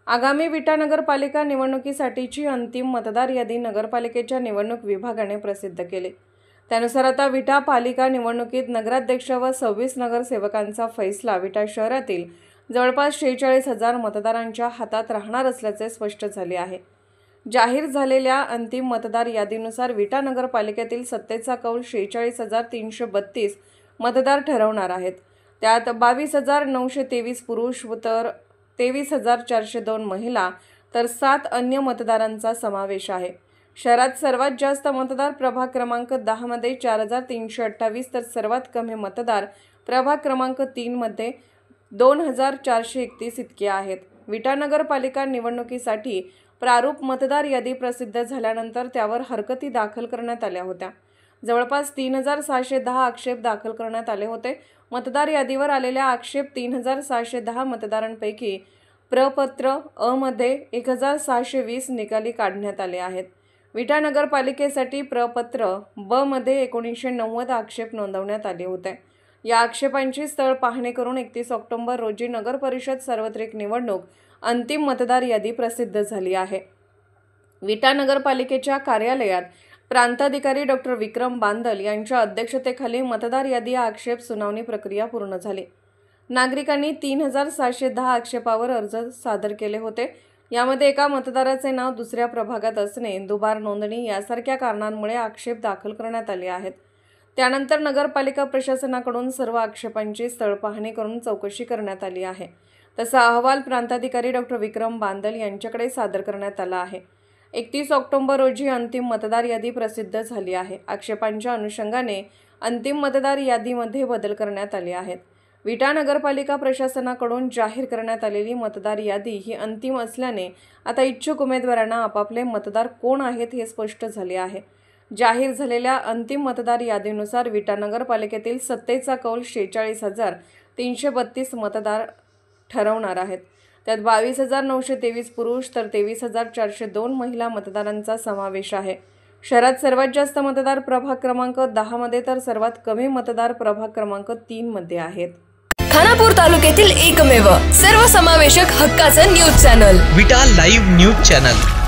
आगामी विटा नगरपालिका निवडणुकीसाठीची अंतिम मतदार यादी नगरपालिकेच्या निवडणूक विभागाने प्रसिद्ध केली। त्यानुसार आता विटा पालिका निवडणुकीत नगराध्यक्ष व 26 नगरसेवकांचा फैसला विटा शहरातील जवळपास 46,000 मतदारांच्या हातात राहणार असल्याचे स्पष्ट झाले आहे। जाहीर झालेल्या अंतिम मतदार यादीनुसार विटा नगरपालिकेतील सत्तेचा कौल 46,332 मतदार ठरवणार आहेत। त्यात 22,923 पुरुष तर 23,402 महिला तर 7 अन्य मतदारांचा समावेश आहे। शहरात सर्वात जास्त मतदार प्रभाग क्रमांक 10 मध्ये 4,328 तर सर्वात कमी मतदार प्रभाग क्रमांक 3 मध्ये 2,431 इतके आहेत। विटा नगरपालिका निवडणुकीसाठी प्रारूप मतदार यादी प्रसिद्ध झाल्यानंतर त्यावर हरकती दाखल करण्यात आल्या होत्या। जवळपास 3,610 आक्षेप दाखल करण्यात आले होते। मतदार यादीवर आलेल्या आक्षेप 3,610 मतदारांपैकी प्रपत्र अ मध्ये 1,620 निकाली काढण्यात आले आहेत। विटा नगरपालिकेसाठी प्रपत्र ब मध्ये 1990 आक्षेप नोंदवण्यात आले होते। या आक्षेपांची स्थळ पाहणी करून 31 ऑक्टोबर रोजी नगर परिषद सार्वत्रिक निवडणूक अंतिम मतदार यादी प्रसिद्ध झाली आहे। विटा नगरपालिकेच्या कार्यालयात प्रांताधिकारी डॉक्टर विक्रम बांदल यांच्या अध्यक्षतेखाली मतदार यादी आक्षेप सुनावणी प्रक्रिया पूर्ण झाली। नागरिकांनी 3,710 आक्षेपावर अर्ज सादर केले होते। यामध्ये एका मतदाराचे नाव दुसऱ्या प्रभागात असणे, दुबार नोंदणी यासारख्या कारणांमुळे आक्षेप दाखल करण्यात आले आहेत। त्यानंतर नगरपालिका प्रशासनाकडून सर्व आक्षेपांची स्थळ पाहणी करून चौकशी करण्यात आली आहे। तसा अहवाल प्रांताधिकारी डॉक्टर विक्रम बांदल यांच्याकडे सादर करण्यात आला आहे। 31 ऑक्टोबर रोजी अंतिम मतदार यादी प्रसिद्ध झाली आहे। आक्षेपांच्या अनुषंगाने अंतिम मतदार यादीमध्ये बदल करण्यात आले आहेत। विटा नगरपालिका प्रशासनाकडून जाहीर करण्यात आलेली मतदार यादी ही अंतिम असल्याने आता इच्छुक उमेदवारांना आपापले मतदार कोण आहेत हे स्पष्ट झाले आहे। जाहीर झालेल्या अंतिम मतदार यादीनुसार विटा नगरपालिकेतील सत्तेचा कौल 46,332 मतदार ठरवणार आहेत। त्यात 22,923 पुरुष तर 23,402 महिला मतदारांचा समावेश आहे। शहरात सर्वात जास्त मतदार प्रभाग क्रमांक 10 मध्ये तर सर्वात कमी मतदार प्रभाग क्रमांक 3 मध्ये आहेत। खानापूर तालुक्यातील एकमेव सर्वसमावेशक हक्काचं न्यूज चॅनल विटा लाईव्ह न्यूज चॅनल।